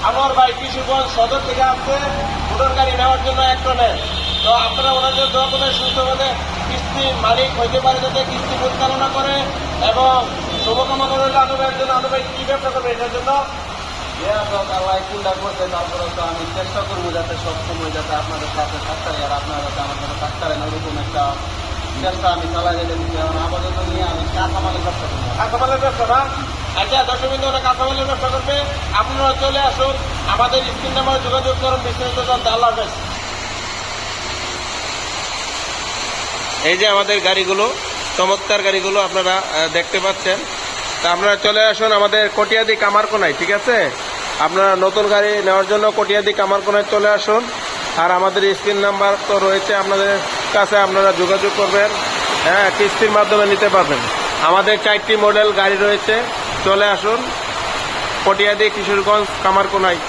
আমার ভাই কিশোরগঞ্জ সদর থেকে আসছে মোটর গাড়ি নেওয়ার জন্য 1 টনের। তো আপনারা ওনাদের দোয়া করে সুস্থভাবে কিস্তি মালিক হইতে পারে, যাতে কিস্তি পরিচালনা করে। এবং শুভকামনা করে আনু ভাইয়ের জন্য। আনু ভাই কি ব্যবসা করবে এটার জন্য? আল্লাহ চিন্তা করতে, তারপরে তো আমি চেষ্টা করবো যাতে সবসময় যাতে আপনাদের সাথে থাকতে পারি, আর আপনারা যাতে আমার সাথে থাকতে পারেন ওরকম একটা চেষ্টা আমি চালাই যেতে দিচ্ছি। এখন আপাতত নিয়ে আমি কাঁচামালের ব্যবসা করবো। কাঁচামালের ব্যবসা না? আচ্ছা, দর্শকবৃন্দ, ওরা কাঁচামালের ব্যবসা করবে। আপনারা চলে আসুন, আমাদের স্ক্রিন নাম্বারে যোগাযোগ করুন বিস্তারিত জানতে। আল্লাহ হাফেজ। এই যে আমাদের গাড়িগুলো, চমৎকার গাড়িগুলো আপনারা দেখতে পাচ্ছেন। তা আপনারা চলে আসুন আমাদের কটিয়াদি কামারকোনায়, ঠিক আছে? আপনারা নতুন গাড়ি নেওয়ার জন্য কটিয়াদি কামারকোনায় চলে আসুন। আর আমাদের স্ক্রিন নাম্বার তো রয়েছে আপনাদের কাছে, আপনারা যোগাযোগ করবেন। হ্যাঁ, কিস্তির মাধ্যমে নিতে পারবেন। আমাদের 4টি মডেল গাড়ি রয়েছে। চলে আসুন কটিয়াদি কিশোরগঞ্জ কামারকোনায়।